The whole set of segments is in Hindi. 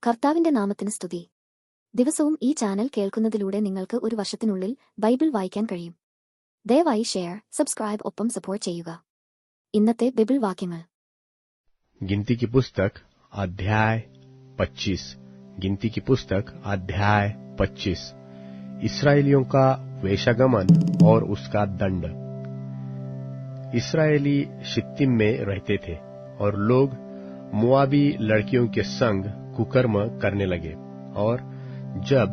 കർത്താവിന്റെ നാമത്തിന് സ്തുതി. ദിവസവും ഈ ചാനൽ കേൾക്കുന്നതിലൂടെ നിങ്ങൾക്ക് ഒരു വർഷത്തിനുള്ളിൽ ബൈബിൾ വായിക്കാൻ കഴിയും. ദയവായി ഷെയർ, സബ്സ്ക്രൈബ് ഒപ്പം സപ്പോർട്ട് ചെയ്യുക. ഇന്നത്തെ ബൈബിൾ വാക്യങ്ങൾ. गिनती की पुस्तक अध्याय 25। गिनती की पुस्तक अध्याय 25। इसराइलियों का वेश्यागमन और उसका दंड। इसराइली शित्तीम में रहते थे और लोग मोआबी लड़कियों के संग कुकर्म करने लगे, और जब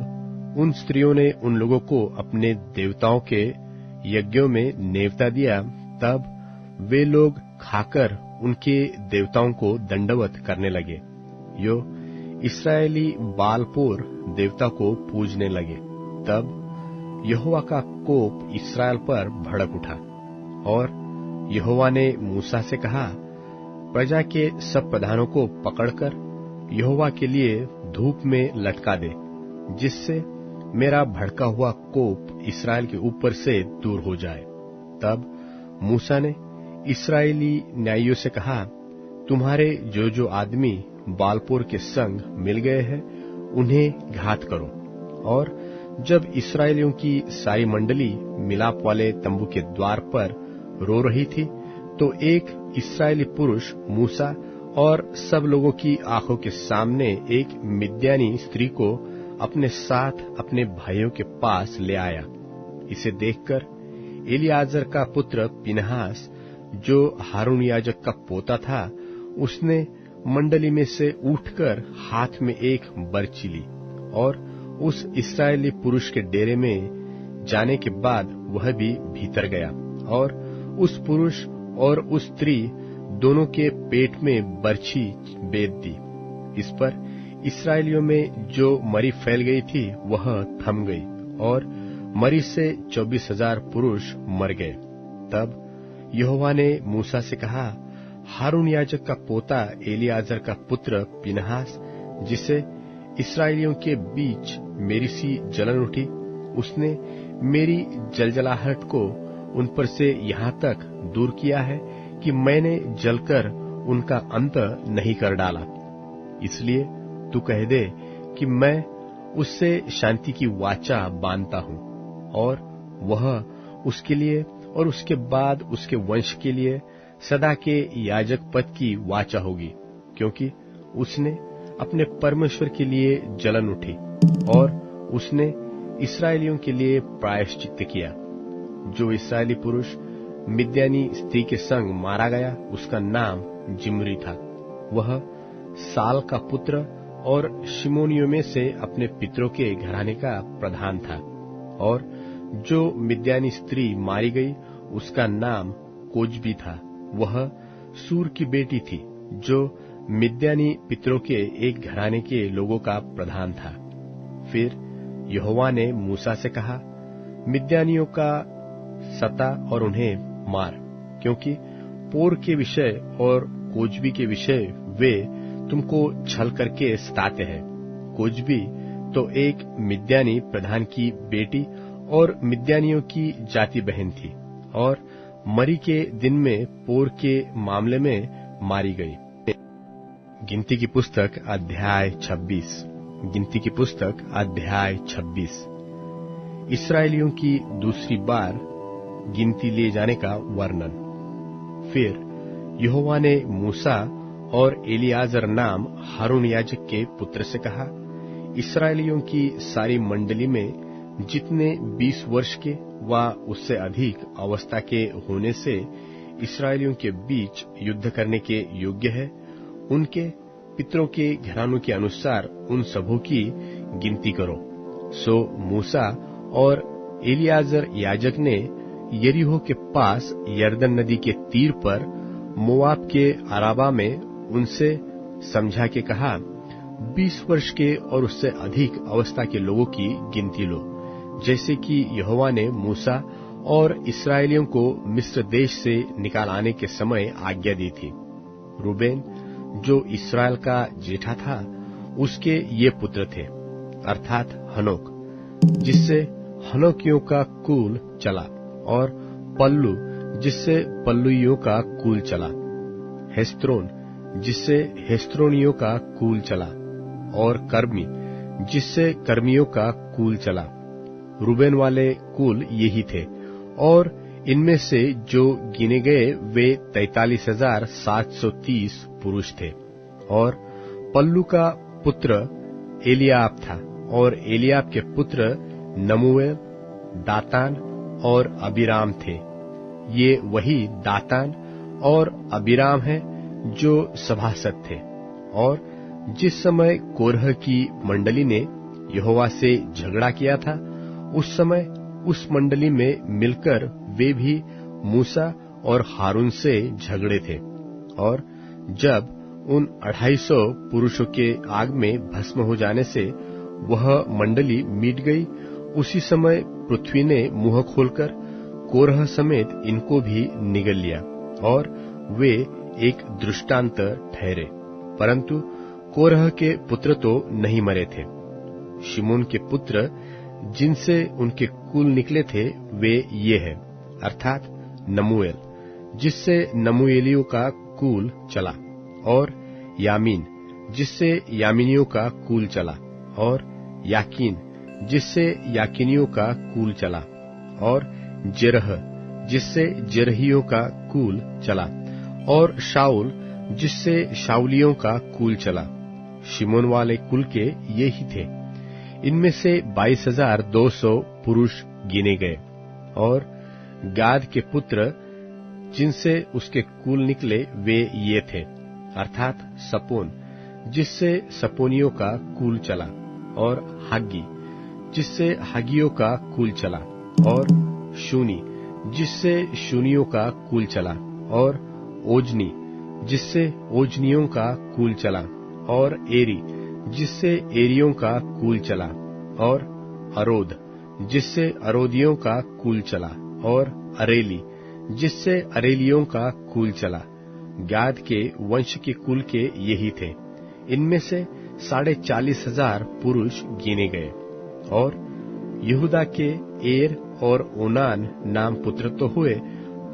उन स्त्रियों ने उन लोगों को अपने देवताओं के यज्ञों में नेवता दिया, तब वे लोग खाकर उनके देवताओं को दंडवत करने लगे। यो इस्राएली बालपोर देवता को पूजने लगे। तब यहोवा का कोप इस्राएल पर भड़क उठा, और यहोवा ने मूसा से कहा, प्रजा के सब प्रधानों को पकड़कर यहोवा के लिए धूप में लटका दे, जिससे मेरा भड़का हुआ कोप इस्राएल के ऊपर से दूर हो जाए। तब मूसा ने इस्राएली न्यायियों से कहा, तुम्हारे जो जो आदमी बालपोर के संग मिल गए हैं, उन्हें घात करो। और जब इस्राएलियों की सारी मंडली मिलाप वाले तंबू के द्वार पर रो रही थी, तो एक इस्राएली पुरुष मूसा और सब लोगों की आंखों के सामने एक मिद्यानी स्त्री को अपने साथ अपने भाइयों के पास ले आया। इसे देखकर एलियाजर का पुत्र पिनहास, जो हारून याजक का पोता था, उसने मंडली में से उठकर हाथ में एक बर्छी ली और उस इस्राएली पुरुष के डेरे में जाने के बाद वह भी भीतर गया, और उस पुरुष और उस स्त्री दोनों के पेट में बर्छी बेध दी। इस पर इस्राएलियों में जो मरी फैल गई थी वह थम गई, और मरी से 24,000 पुरुष मर गए। तब यहोवा ने मूसा से कहा, हारून याजक का पोता एलियाजर का पुत्र पिनहास, जिसे इस्राएलियों के बीच मेरी सी जलन उठी, उसने मेरी जलजलाहट को उन पर से यहाँ तक दूर किया है कि मैंने जलकर उनका अंत नहीं कर डाला। इसलिए तू कह दे कि मैं उससे शांति की वाचा बांधता हूँ, और वह उसके लिए और उसके बाद उसके वंश के लिए सदा के याजक पद की वाचा होगी, क्योंकि उसने अपने परमेश्वर के लिए जलन उठी, और उसने इस्राएलियों के लिए प्रायश्चित्त किया। जो इस्राएली पुरुष मिद्यानी स्त्री के संग मारा गया, उसका नाम जिम्री था। वह साल का पुत्र और शिमोनियों में से अपने पितरों के घराने का प्रधान था। और जो मिद्यानी स्त्री मारी गई, उसका नाम कोजबी था। वह सूर की बेटी थी, जो मिद्यानी पितरों के एक घराने के लोगों का प्रधान था। फिर यहोवा ने मूसा से कहा, मिद्यानियों का सता और उन्हें मार, क्योंकि पोर के विषय और कोजबी के विषय वे तुमको छल करके सताते हैं। कोजबी तो एक मिद्यानी प्रधान की बेटी और मिद्यानियों की जाति बहन थी, और मरी के दिन में पोर के मामले में मारी गई। गिनती की पुस्तक अध्याय 26। गिनती की पुस्तक अध्याय 26। इस्राएलियों की दूसरी बार गिनती लिए जाने का वर्णन। फिर यहोवा ने मूसा और एलियाजर नाम हारून याजक के पुत्र से कहा, इस्राएलियों की सारी मंडली में जितने 20 वर्ष के व उससे अधिक अवस्था के होने से इस्राएलियों के बीच युद्ध करने के योग्य है, उनके पितरों के घरानों के अनुसार उन सबों की गिनती करो। सो मूसा और एलियाजर याजक ने यरीहो के पास यरदन नदी के तीर पर मोआब के अराबा में उनसे समझा के कहा, 20 वर्ष के और उससे अधिक अवस्था के लोगों की गिनती लो, जैसे कि यहोवा ने मूसा और इस्राएलियों को मिस्र देश से निकाल आने के समय आज्ञा दी थी। रूबेन, जो इस्राएल का जेठा था, उसके ये पुत्र थे, अर्थात हनोक, जिससे हनोकियों का कुल चला, और पल्लू, जिससे पल्लुइयों का कुल चला, हेस्रोन, जिससे हेस्रोनियों का कुल चला, और कर्मी, जिससे कर्मियों का कुल चला। रूबेन वाले कुल यही थे, और इनमें से जो गिने गए वे 43,730 पुरुष थे। और पल्लू का पुत्र एलियाब था, और एलियाब के पुत्र नमूएल, दातान और अबीराम थे। ये वही दातान और अबीराम हैं जो सभासद थे। और जिस समय कोरह की मंडली ने यहोवा से झगड़ा किया था, उस समय उस मंडली में मिलकर वे भी मूसा और हारून से झगड़े थे। और जब उन 250 पुरुषों के आग में भस्म हो जाने से वह मंडली मिट गई, उसी समय पृथ्वी ने मुंह खोलकर कोरह समेत इनको भी निगल लिया, और वे एक दृष्टांत ठहरे। परंतु कोरह के पुत्र तो नहीं मरे थे। शिमोन के पुत्र जिनसे उनके कुल निकले थे वे ये हैं, अर्थात नमूएल, जिससे नमूएलियों का कुल चला, और यामीन, जिससे यामीनियों का कुल चला, और याकीन, जिससे याकीनियों का कुल चला, और जेरह, जिससे जेरहियों का कुल चला, और शाऊल, जिससे शाऊलियों का कुल चला। शिमोन वाले कुल के ये ही थे। इनमें से 22,200 पुरुष गिने गए। और गाद के पुत्र जिनसे उसके कुल निकले वे ये थे, अर्थात सपोन, जिससे सपोनियों का कुल चला, और हग्गी, जिससे हग्गियों का कुल चला, और शूनी, जिससे शूनियों का कुल चला, और ओजनी, जिससे ओजनियों का कुल चला, और एरी, जिससे एरियों का कुल चला, और अरोद, जिससे अरोदियों का कुल चला, और अरेली, जिससे अरेलियों का कुल चला। गाद के वंश के कुल के यही थे। इनमें से 40,500 पुरुष गिने गए। और यहूदा के एर और ओनान नाम पुत्र तो हुए,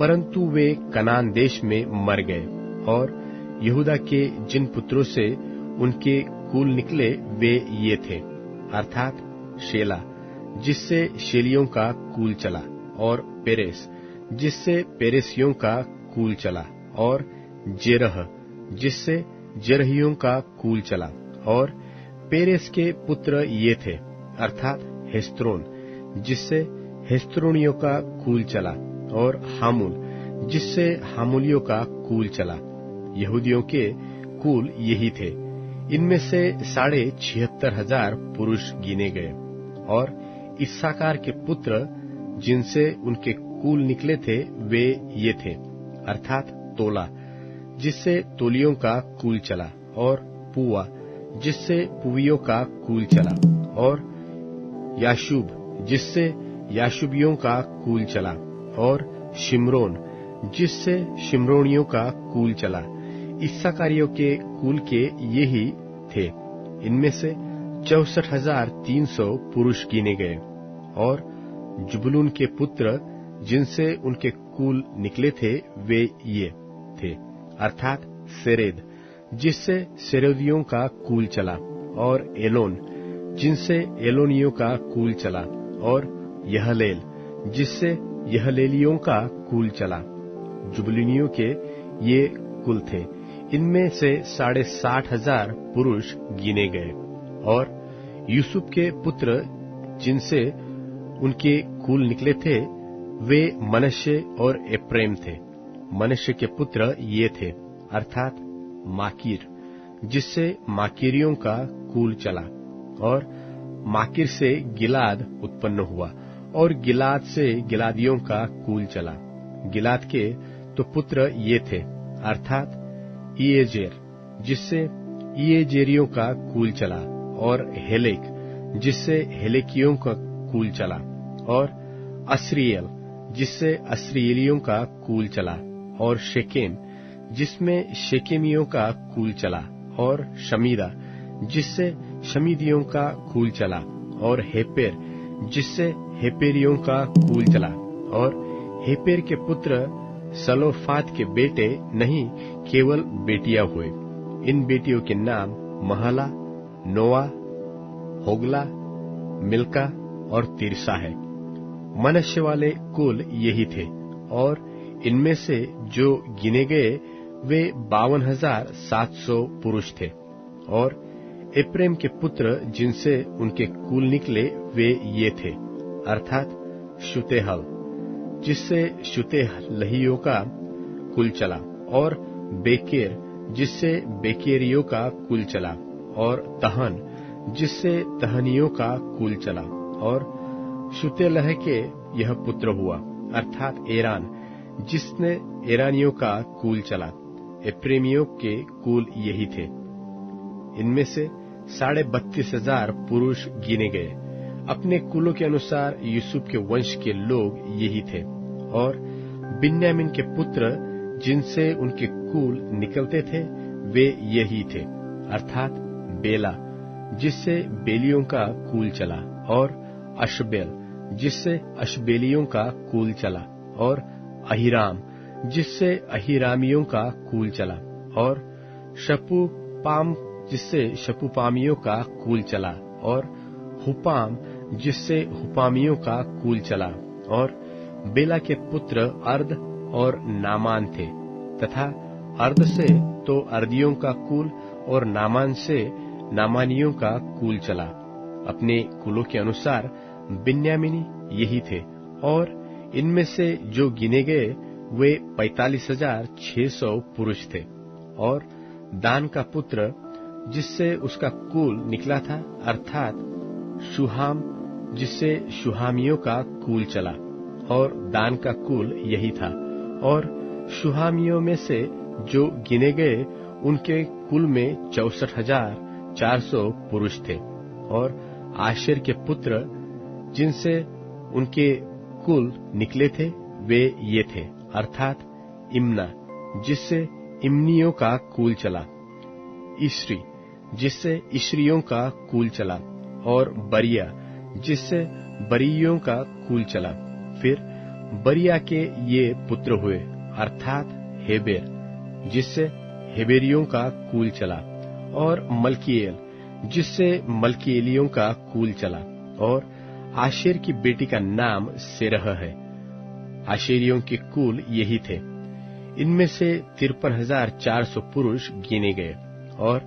परंतु वे कनान देश में मर गए। और यहूदा के जिन पुत्रों से उनके कुल निकले वे ये थे, अर्थात शेला, जिससे शेलियों का कुल चला, और पेरेस, जिससे पेरेसियों का कुल चला, और जेरह, जिससे जेरहियों का कुल चला। और पेरेस के पुत्र ये थे, अर्थात हेस्रोन, जिससे हेस्रोनियों का कुल चला, और हामुल, जिससे हामुलियों का कुल चला। यहूदियों के कुल यही थे। इनमें से 76,500 पुरुष गिने गए। और इस्साकार के पुत्र जिनसे उनके कुल निकले थे वे ये थे, अर्थात तोला, जिससे तोलियों का कुल चला, और पुआ, जिससे पुवियों का कुल चला, और याशूब, जिससे याशूबियों का कुल चला, और शिमरोन, जिससे शिमरोनियों का कुल चला। इस्साकारियों के कुल के यही थे। इनमें से 64,300 पुरुष गिने गए। और जुबलून के पुत्र जिनसे उनके कुल निकले थे वे ये थे, अर्थात सेरेद, जिससे सेरेदियों का कुल चला, और एलोन, जिनसे एलोनियों का कुल चला, और यहलेल, जिससे यहलेलियों का कुल चला। जुबलूनियों के ये कुल थे। इनमें से 60,500 पुरुष गिने गए। और यूसुफ के पुत्र जिनसे उनके कुल निकले थे वे मनश्शे और एप्रैम थे। मनश्शे के पुत्र ये थे, अर्थात माकीर, जिससे माकीरियों का कुल चला, और माकीर से गिलाद उत्पन्न हुआ, और गिलाद से गिलादियों का कुल चला। गिलाद के तो पुत्र ये थे, अर्थात इयेजेर, जिससे इयेजेरियों का कुल चला, और हेलेक, जिससे हेलेकियों का कुल चला, और अस्रिएल, जिससे अस्रिएलियों का कुल चला, और शेकेम, जिसमें शेकेमियों का कुल चला, और शमीदा, जिससे शमीदियों का कुल चला, और हेपेर, जिससे हेपेरियों का कुल चला। और हेपेर के पुत्र सलोफाद के बेटे नहीं, केवल बेटियां हुए। इन बेटियों के नाम महला, नोआ, होगला, मिल्का और तिरसा है। मनश्शे वाले कुल यही थे, और इनमें से जो गिने गए वे 52,700 पुरुष थे। और एप्रेम के पुत्र जिनसे उनके कुल निकले वे ये थे, अर्थात शुतेहल, जिससे शुतेलहियों का कुल चला, और बेकेर, जिससे बेकेरियों का कुल चला, और तहन, जिससे तहनियों का कुल चला। और शुतेलह के यह पुत्र हुआ, अर्थात एरान, जिसने एरानियों का कुल चला। एप्रेमियों के कुल यही थे। इनमें से 32,500 पुरुष गिने गए। अपने कुलों के अनुसार यूसुफ के वंश के लोग यही थे। और बिन्यामीन के पुत्र जिनसे उनके कुल निकलते थे वे यही थे, अर्थात बेला, जिससे बेलियों का कुल चला, और अशबेल, जिससे अशबेलियों का कुल चला, और अहीराम, जिससे अहीरामियों का कुल चला, और शपुपाम, जिससे शपुपामियों का कुल चला, और हुपाम, जिससे हुपामियों का कुल चला। और बेला के पुत्र अर्द और नामान थे, तथा अर्द से तो अर्दियों का कुल और नामान से नामानियों का कुल चला। अपने कुलों के अनुसार बिन्यामीनी यही थे। और इनमें से जो गिने गए वे 45,600 पुरुष थे। और दान का पुत्र जिससे उसका कुल निकला था, अर्थात शुहाम, जिससे शुहामियों का कुल चला, और दान का कुल यही था। और शुहामियों में से जो गिने गए उनके कुल में 64,400 पुरुष थे। और आशेर के पुत्र जिनसे उनके कुल निकले थे वे ये थे, अर्थात इम्ना, जिससे इम्नियों का कुल चला, इश्री, जिससे इश्रियों का कुल चला, और बरिया, जिससे बरियों का कुल चला। फिर बरिया के ये पुत्र हुए, अर्थात हेबेर, जिससे हेबेरियों का कुल चला, और मल्कीएल, जिससे मल्कीएलियों का कुल चला। और आशेर की बेटी का नाम सेरह है। आशेरियों के कुल यही थे। इनमें से 53,400 पुरुष गिने गए। और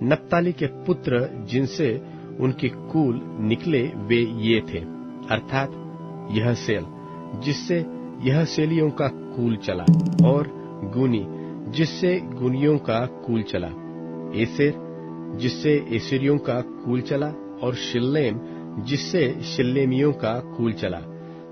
नप्ताली के पुत्र जिनसे उनके कुल निकले वे ये थे, अर्थात यहसेल, जिससे यहसेलियों का कुल चला, और गुनी, जिससे गुनियों का कुल चला, एसेर, जिससे एसेरियों का कुल चला, और शिल्लेम, जिससे शिल्लेमियों का कुल चला।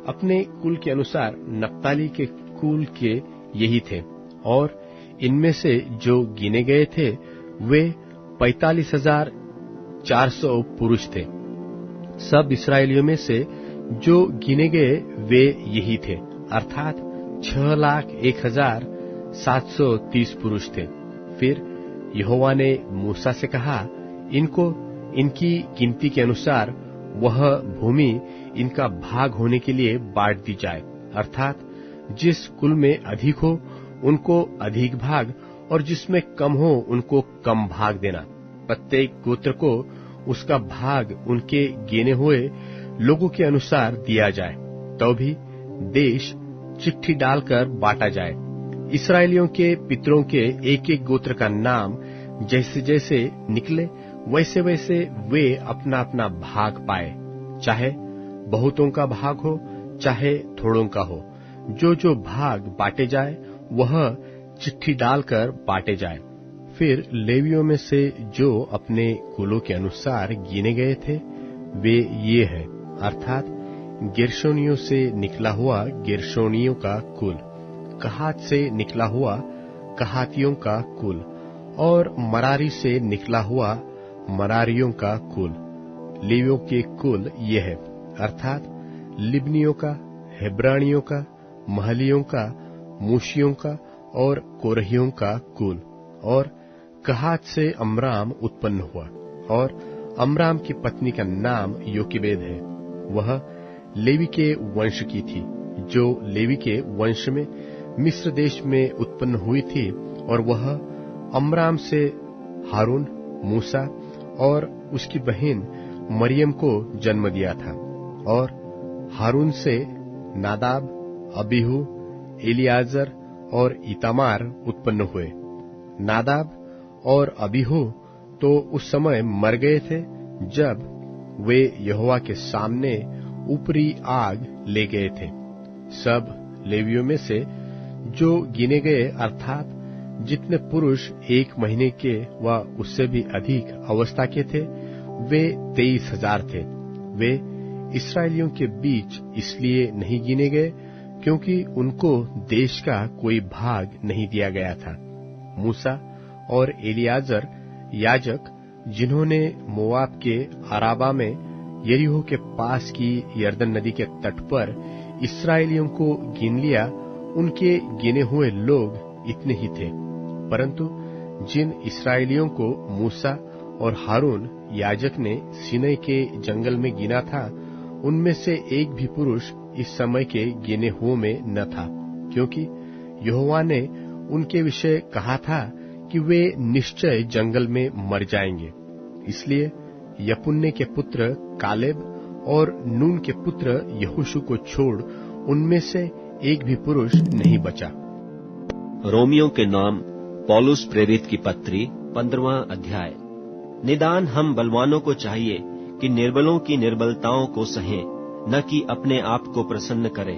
अपने कुल के अनुसार नप्ताली के कुल के यही थे। और इनमें से जो गिने गए थे वे 45,400 पुरुष थे। सब इस्राएलियों में से जो गिने गए वे यही थे, अर्थात 6,01,730 पुरुष थे। फिर यहोवा ने मूसा से कहा, इनको इनकी गिनती के अनुसार वह भूमि इनका भाग होने के लिए बांट दी जाए, अर्थात जिस कुल में अधिक हो उनको अधिक भाग, और जिसमें कम हो उनको कम भाग देना। प्रत्येक गोत्र को उसका भाग उनके गिने हुए लोगों के अनुसार दिया जाए। तो भी देश चिट्ठी डालकर बांटा जाए। इस्राएलियों के पितरों के एक एक गोत्र का नाम जैसे जैसे निकले वैसे वैसे वे अपना अपना भाग पाए, चाहे बहुतों का भाग हो चाहे थोड़ों का हो। जो जो भाग बांटे जाए वह चिट्ठी डालकर बांटे जाए। फिर लेवियों में से जो अपने कुलों के अनुसार गिने गए थे वे ये हैं, अर्थात गेर्शोनियों से निकला हुआ गेर्शोनियों का कुल, कहात से निकला हुआ कहातियों का कुल, और मरारी से निकला हुआ मरारियों का कुल। लेवियों के कुल ये है, अर्थात लिबनियों का, हेब्रानियों का, महलियों का, मूशियों का और कोरहियों का कुल। और कहात से अमराम उत्पन्न हुआ, और अमराम की पत्नी का नाम योकेबेद है। वह लेवी के वंश की थी, जो लेवी के वंश में मिस्र देश में उत्पन्न हुई थी। और वह अमराम से हारून, मूसा और उसकी बहन मरियम को जन्म दिया था। और हारून से नादाब, अबीहू, एलियाजर और इतामार उत्पन्न हुए। नादाब और अबीहू तो उस समय मर गए थे जब वे यहोवा के सामने ऊपरी आग ले गए थे। सब लेवियों में से जो गिने गए, अर्थात जितने पुरुष 1 महीने के व उससे भी अधिक अवस्था के थे, वे 23,000 थे। वे इस्राएलियों के बीच इसलिए नहीं गिने गए क्योंकि उनको देश का कोई भाग नहीं दिया गया था। मूसा और एलियाजर याजक, जिन्होंने मोआब के अराबा में यरीहो के पास की यरदन नदी के तट पर इस्राएलियों को गिन लिया, उनके गिने हुए लोग इतने ही थे। परंतु जिन इस्राएलियों को मूसा और हारून याजक ने सीनै के जंगल में गिना था, उनमें से एक भी पुरुष इस समय के गिने हुओं में न था, क्योंकि यहोवा ने उनके विषय कहा था कि वे निश्चय जंगल में मर जाएंगे। इसलिए यपुन्ने के पुत्र कालेब और नून के पुत्र यहोशू को छोड़ उनमें से एक भी पुरुष नहीं बचा। रोमियों के नाम पौलुस प्रेरित की पत्री 15वां अध्याय। निदान हम बलवानों को चाहिए कि निर्बलों की निर्बलताओं को सहें, न कि अपने आप को प्रसन्न करें।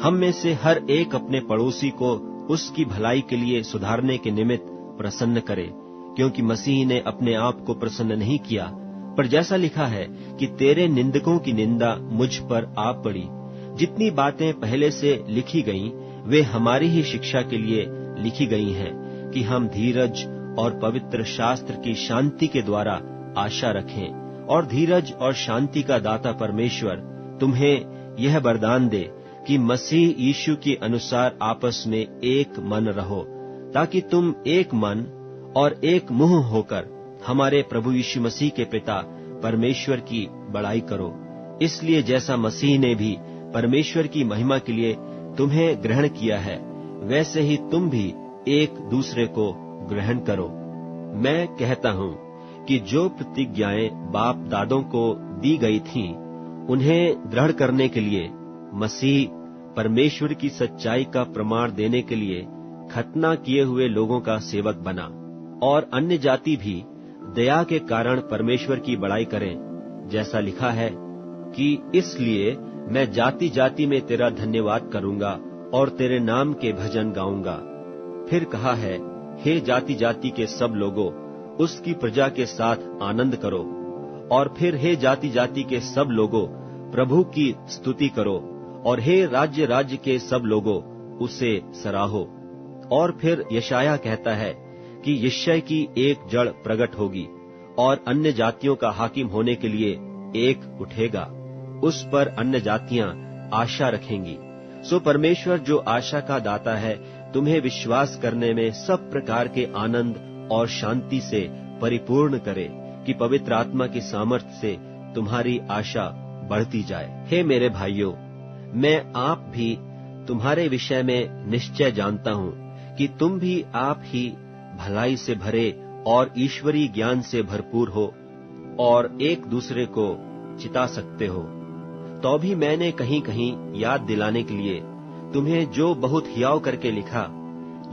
हम में से हर एक अपने पड़ोसी को उसकी भलाई के लिए सुधारने के निमित्त प्रसन्न करे, क्योंकि मसीह ने अपने आप को प्रसन्न नहीं किया, पर जैसा लिखा है कि तेरे निंदकों की निंदा मुझ पर आ पड़ी। जितनी बातें पहले से लिखी गईं, वे हमारी ही शिक्षा के लिए लिखी गई हैं, कि हम धीरज और पवित्र शास्त्र की शांति के द्वारा आशा रखें। और धीरज और शांति का दाता परमेश्वर तुम्हें यह वरदान दे कि मसीह यीशु के अनुसार आपस में एक मन रहो, ताकि तुम एक मन और एक मुंह होकर हमारे प्रभु यीशु मसीह के पिता परमेश्वर की बड़ाई करो। इसलिए जैसा मसीह ने भी परमेश्वर की महिमा के लिए तुम्हें ग्रहण किया है, वैसे ही तुम भी एक दूसरे को ग्रहण करो। मैं कहता हूँ कि जो प्रतिज्ञाएं बाप दादों को दी गई थीं, उन्हें दृढ़ करने के लिए मसीह परमेश्वर की सच्चाई का प्रमाण देने के लिए खतना किए हुए लोगों का सेवक बना, और अन्य जाति भी दया के कारण परमेश्वर की बड़ाई करें, जैसा लिखा है कि इसलिए मैं जाति जाति में तेरा धन्यवाद करूंगा और तेरे नाम के भजन गाऊंगा। फिर कहा है, हे जाति जाति के सब लोगों, उसकी प्रजा के साथ आनंद करो। और फिर हे जाति जाति के सब लोगों, प्रभु की स्तुति करो। और हे राज्य राज्य के सब लोगों, उसे सराहो। और फिर यशायाह कहता है कि यिशै की एक जड़ प्रकट होगी और अन्य जातियों का हाकिम होने के लिए एक उठेगा, उस पर अन्य जातियां आशा रखेंगी। सो परमेश्वर जो आशा का दाता है, तुम्हें विश्वास करने में सब प्रकार के आनंद और शांति से परिपूर्ण करे, कि पवित्र आत्मा की सामर्थ्य से तुम्हारी आशा बढ़ती जाए। हे मेरे भाइयों, मैं आप भी तुम्हारे विषय में निश्चय जानता हूँ कि तुम भी आप ही भलाई से भरे और ईश्वरीय ज्ञान से भरपूर हो और एक दूसरे को चिता सकते हो। तो भी मैंने कहीं कहीं याद दिलाने के लिए तुम्हें जो बहुत हियाव करके लिखा,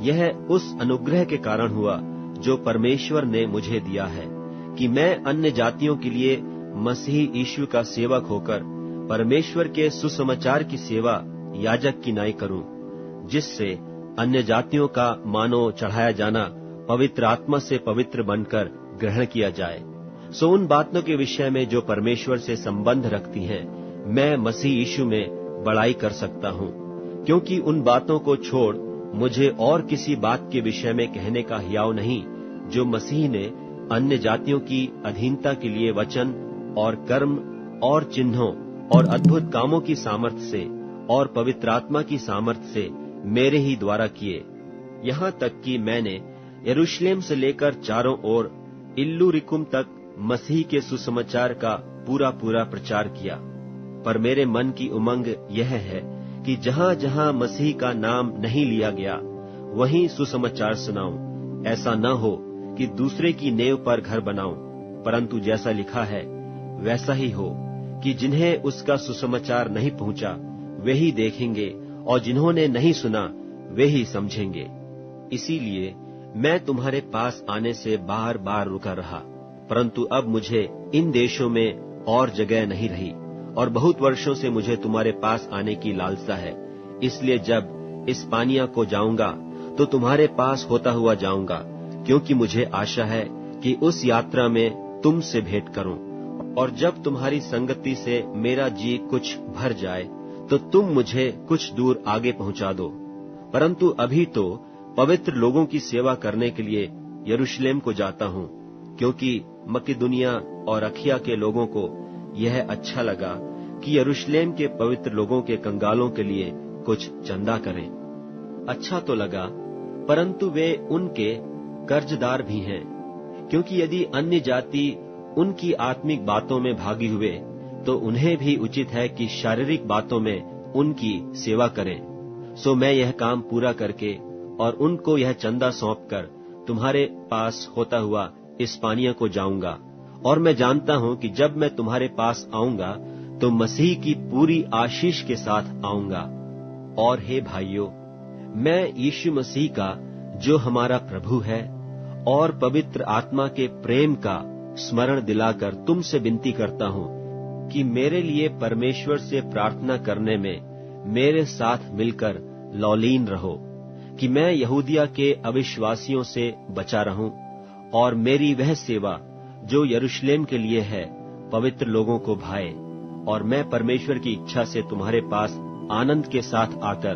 यह उस अनुग्रह के कारण हुआ जो परमेश्वर ने मुझे दिया है, कि मैं अन्य जातियों के लिए मसीह यीशु का सेवक होकर परमेश्वर के सुसमाचार की सेवा याजक की नाई करूं, जिससे अन्य जातियों का मानो चढ़ाया जाना पवित्र आत्मा से पवित्र बनकर ग्रहण किया जाए। सो उन बातों के विषय में जो परमेश्वर से संबंध रखती हैं, मैं मसीह यीशु में बड़ाई कर सकता हूँ, क्योंकि उन बातों को छोड़ मुझे और किसी बात के विषय में कहने का हियाव नहीं, जो मसीह ने अन्य जातियों की अधीनता के लिए वचन और कर्म और चिन्हों और अद्भुत कामों की सामर्थ्य से और पवित्र आत्मा की सामर्थ्य से मेरे ही द्वारा किए। यहाँ तक कि मैंने यरूशलेम से लेकर चारों ओर इल्लुरिकुम तक मसीह के सुसमाचार का पूरा पूरा प्रचार किया। पर मेरे मन की उमंग यह है कि जहाँ जहाँ मसीह का नाम नहीं लिया गया, वहीं सुसमाचार सुनाऊं। ऐसा न हो कि दूसरे की नेव पर घर बनाऊं, परंतु जैसा लिखा है वैसा ही हो कि जिन्हें उसका सुसमाचार नहीं पहुंचा वे ही देखेंगे और जिन्होंने नहीं सुना वे ही समझेंगे। इसीलिए मैं तुम्हारे पास आने से बार बार रुका रहा, परंतु अब मुझे इन देशों में और जगह नहीं रही और बहुत वर्षों से मुझे तुम्हारे पास आने की लालसा है। इसलिए जब इस्पानिया को जाऊंगा तो तुम्हारे पास होता हुआ जाऊंगा, क्योंकि मुझे आशा है कि उस यात्रा में तुमसे भेंट करूं, और जब तुम्हारी संगति से मेरा जी कुछ भर जाए तो तुम मुझे कुछ दूर आगे पहुंचा दो। परंतु अभी तो पवित्र लोगों की सेवा करने के लिए यरूशलेम को जाता हूं, क्योंकि मकिदुनिया और अखिया के लोगों को यह अच्छा लगा कि यरूशलेम के पवित्र लोगों के कंगालों के लिए कुछ चंदा करें। अच्छा तो लगा, परंतु वे उनके कर्जदार भी हैं, क्योंकि यदि अन्य जाति उनकी आत्मिक बातों में भागी हुए तो उन्हें भी उचित है कि शारीरिक बातों में उनकी सेवा करें। सो मैं यह काम पूरा करके और उनको यह चंदा सौंपकर तुम्हारे पास होता हुआ इस्पानिया को जाऊंगा, और मैं जानता हूं कि जब मैं तुम्हारे पास आऊंगा तो मसीह की पूरी आशीष के साथ आऊंगा। और हे भाइयों, मैं यीशु मसीह का जो हमारा प्रभु है और पवित्र आत्मा के प्रेम का स्मरण दिलाकर तुमसे विनती करता हूं कि मेरे लिए परमेश्वर से प्रार्थना करने में मेरे साथ मिलकर लौलीन रहो, कि मैं यहूदिया के अविश्वासियों से बचा रहूं और मेरी वह सेवा जो यरूशलेम के लिए है पवित्र लोगों को भाए, और मैं परमेश्वर की इच्छा से तुम्हारे पास आनंद के साथ आकर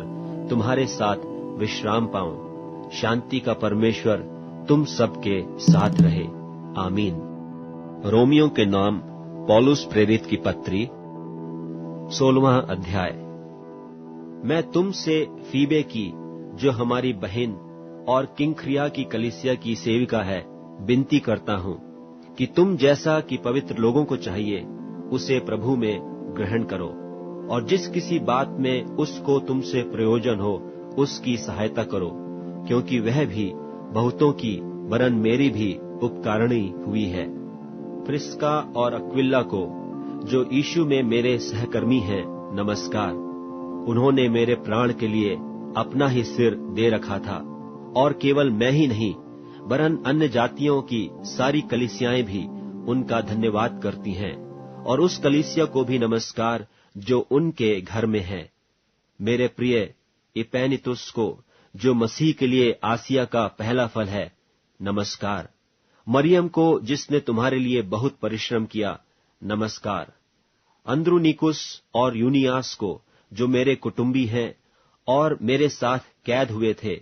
तुम्हारे साथ विश्राम पाऊं। शांति का परमेश्वर तुम सबके साथ रहे। आमीन। रोमियों के नाम पौलुस प्रेरित की पत्री 16वां अध्याय। मैं तुमसे फीबे की जो हमारी बहन और किंख्रिया की कलीसिया की सेविका है विनती करता हूं कि तुम जैसा कि पवित्र लोगों को चाहिए उसे प्रभु में ग्रहण करो, और जिस किसी बात में उसको तुमसे प्रयोजन हो उसकी सहायता करो, क्योंकि वह भी बहुतों की वरन मेरी भी उपकारिणी हुई है। प्रिस्का और अक्विला को जो यीशु में मेरे सहकर्मी हैं नमस्कार। उन्होंने मेरे प्राण के लिए अपना ही सिर दे रखा था, और केवल मैं ही नहीं वरन अन्य जातियों की सारी कलीसियाएं भी उनका धन्यवाद करती हैं, और उस कलीसिया को भी नमस्कार जो उनके घर में है। मेरे प्रिय इपैनितुस को जो मसीह के लिए आसिया का पहला फल है नमस्कार। मरियम को जिसने तुम्हारे लिए बहुत परिश्रम किया नमस्कार। अंद्रुनिकुस और यूनियास को जो मेरे कुटुंबी हैं और मेरे साथ कैद हुए थे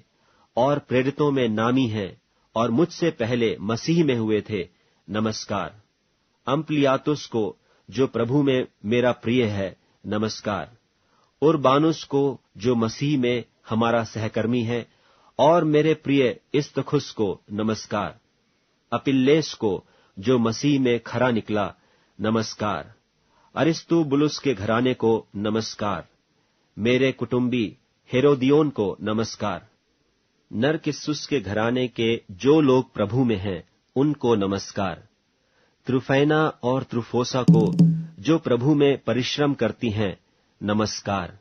और प्रेरितों में नामी हैं और मुझसे पहले मसीह में हुए थे नमस्कार। अम्प्लियातुस को जो प्रभु में मेरा प्रिय है नमस्कार। उर्बानुस को जो मसीह में हमारा सहकर्मी है, और मेरे प्रिय इस्तखुस को नमस्कार। अपिल्लेस को जो मसीह में खरा निकला नमस्कार। अरिस्तुबुलुस के घराने को नमस्कार। मेरे कुटुंबी हेरोदियोन को नमस्कार। नरकिस्सुस के घराने के जो लोग प्रभु में हैं उनको नमस्कार। त्रुफैना और त्रुफोसा को जो प्रभु में परिश्रम करती हैं नमस्कार।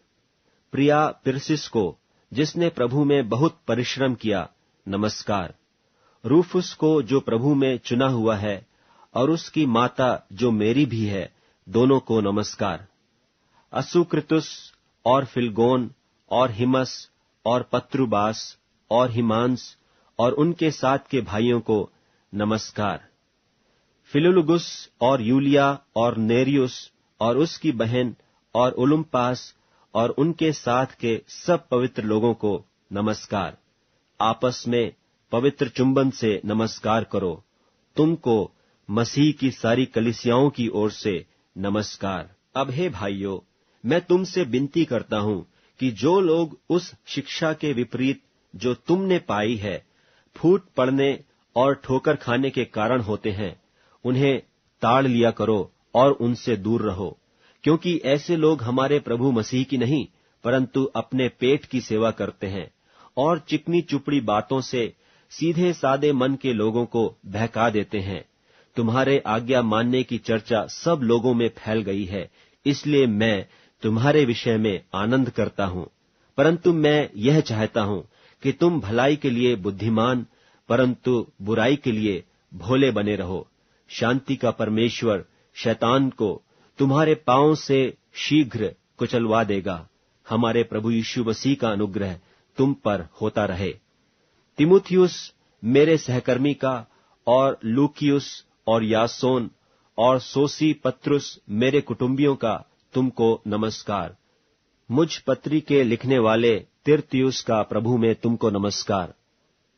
प्रिया पिरसिस को जिसने प्रभु में बहुत परिश्रम किया नमस्कार। रूफुस को जो प्रभु में चुना हुआ है, और उसकी माता जो मेरी भी है, दोनों को नमस्कार। असुकृतुस और फिलगोन और हिमस और पत्रुबास और हिमांस और उनके साथ के भाइयों को नमस्कार। फिलुलुगुस और यूलिया और नेरियुस और उसकी बहन और ओलुम्पास और उनके साथ के सब पवित्र लोगों को नमस्कार। आपस में पवित्र चुंबन से नमस्कार करो। तुमको मसीह की सारी कलीसियाओं की ओर से नमस्कार। अब हे भाइयों, मैं तुमसे विनती करता हूं कि जो लोग उस शिक्षा के विपरीत जो तुमने पाई है फूट पड़ने और ठोकर खाने के कारण होते हैं, उन्हें ताड़ लिया करो और उनसे दूर रहो, क्योंकि ऐसे लोग हमारे प्रभु मसीह की नहीं परंतु अपने पेट की सेवा करते हैं, और चिकनी चुपड़ी बातों से सीधे सादे मन के लोगों को बहका देते हैं। तुम्हारे आज्ञा मानने की चर्चा सब लोगों में फैल गई है, इसलिए मैं तुम्हारे विषय में आनंद करता हूँ। परंतु मैं यह चाहता हूँ कि तुम भलाई के लिए बुद्धिमान, परंतु बुराई के लिए भोले बने रहो। शांति का परमेश्वर शैतान को तुम्हारे पांव से शीघ्र कुचलवा देगा। हमारे प्रभु यीशु मसीह का अनुग्रह तुम पर होता रहे। तिमुथियुस मेरे सहकर्मी का, और लूकियुस और यासोन और सोसी पत्रुस मेरे कुटुंबियों का तुमको नमस्कार। मुझ पत्री के लिखने वाले तिर्तियुस का प्रभु में तुमको नमस्कार।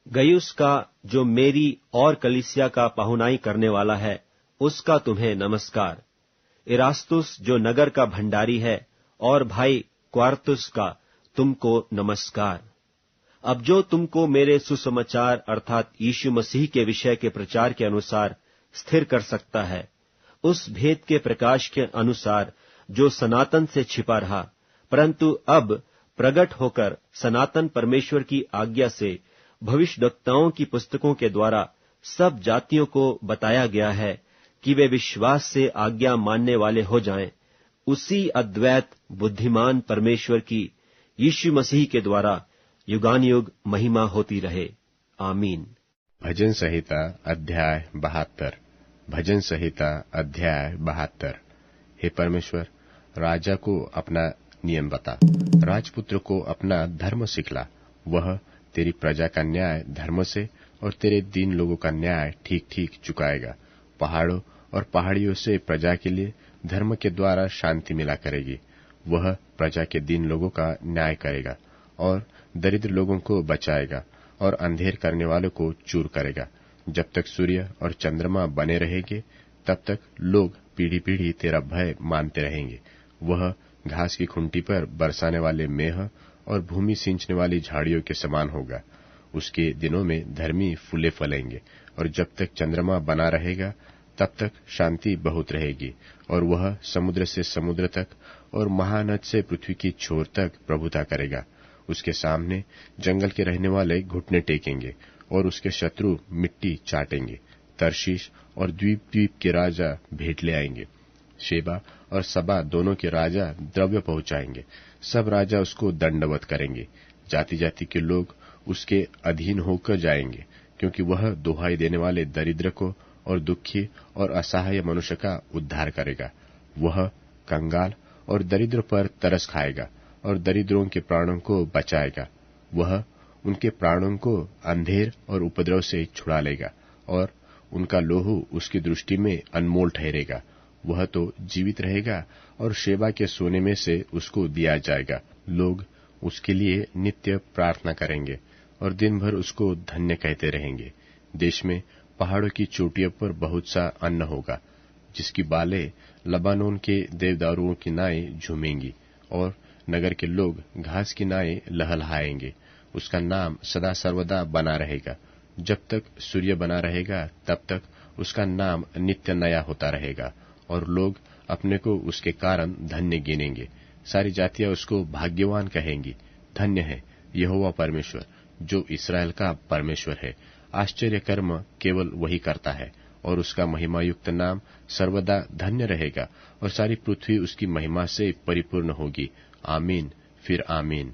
गयुस का, जो मेरी और कलीसिया का पहुनाई करने वाला है, उसका तुम्हें नमस्कार। इरास्तुस, जो नगर का भंडारी है, और भाई क्वार्तुस का तुमको नमस्कार। अब जो तुमको मेरे सुसमाचार अर्थात यीशु मसीह के विषय के प्रचार के अनुसार स्थिर कर सकता है, उस भेद के प्रकाश के अनुसार जो सनातन से छिपा रहा, परंतु अब प्रकट होकर सनातन परमेश्वर की आज्ञा से भविष्यद्वक्ताओं की पुस्तकों के द्वारा सब जातियों को बताया गया है कि वे विश्वास से आज्ञा मानने वाले हो जाएं। उसी अद्वैत बुद्धिमान परमेश्वर की यीशु मसीह के द्वारा युगानुयुग महिमा होती रहे। आमीन। भजन संहिता अध्याय 72। भजन संहिता अध्याय 72। हे परमेश्वर, राजा को अपना नियम बता, राजपुत्र को अपना धर्म सिखला। वह तेरी प्रजा का न्याय धर्म से और तेरे दीन लोगों का न्याय ठीक ठीक चुकाएगा। पहाड़ों और पहाड़ियों से प्रजा के लिए धर्म के द्वारा शांति मिला करेगी। वह प्रजा के दीन लोगों का न्याय करेगा और दरिद्र लोगों को बचाएगा और अंधेर करने वालों को चूर करेगा। जब तक सूर्य और चंद्रमा बने रहेंगे, तब तक लोग पीढ़ी पीढ़ी तेरा भय मानते रहेंगे। वह घास की खुंटी पर बरसाने वाले मेह और भूमि सींचने वाली झाड़ियों के समान होगा। उसके दिनों में धर्मी फूले फलेंगे, और जब तक चंद्रमा बना रहेगा तब तक शांति बहुत रहेगी। और वह समुद्र से समुद्र तक और महानद से पृथ्वी की छोर तक प्रभुता करेगा। उसके सामने जंगल के रहने वाले घुटने टेकेंगे और उसके शत्रु मिट्टी चाटेंगे। तर्शीश और द्वीप द्वीप के राजा भेंट ले आएंगे। शेबा और सबा दोनों के राजा द्रव्य पहुंचाएंगे। सब राजा उसको दंडवत करेंगे। जाति जाति के लोग उसके अधीन होकर जाएंगे, क्योंकि वह दुहाई देने वाले दरिद्र को और दुखी और असहाय मनुष्य का उद्धार करेगा। वह कंगाल और दरिद्र पर तरस खाएगा और दरिद्रों के प्राणों को बचाएगा। वह उनके प्राणों को अंधेर और उपद्रव से छुड़ा लेगा, और उनका लोहू उसकी दृष्टि में अनमोल ठहरेगा। वह तो जीवित रहेगा और शेबा के सोने में से उसको दिया जाएगा। लोग उसके लिए नित्य प्रार्थना करेंगे और दिन भर उसको धन्य कहते रहेंगे। देश में पहाड़ों की चोटियों पर बहुत सा अन्न होगा, जिसकी बालें लबानोन के देवदारुओं की नाएं झूमेंगी, और नगर के लोग घास की नाएं लहलहाएंगे। उसका नाम सदा सर्वदा बना रहेगा। जब तक सूर्य बना रहेगा तब तक उसका नाम नित्य नया होता रहेगा, और लोग अपने को उसके कारण धन्य गिनेंगे। सारी जातियां उसको भाग्यवान कहेंगी। धन्य है यहोवा परमेश्वर, जो इस्राएल का परमेश्वर है। आश्चर्य कर्म केवल वही करता है, और उसका महिमायुक्त नाम सर्वदा धन्य रहेगा, और सारी पृथ्वी उसकी महिमा से परिपूर्ण होगी। आमीन फिर आमीन।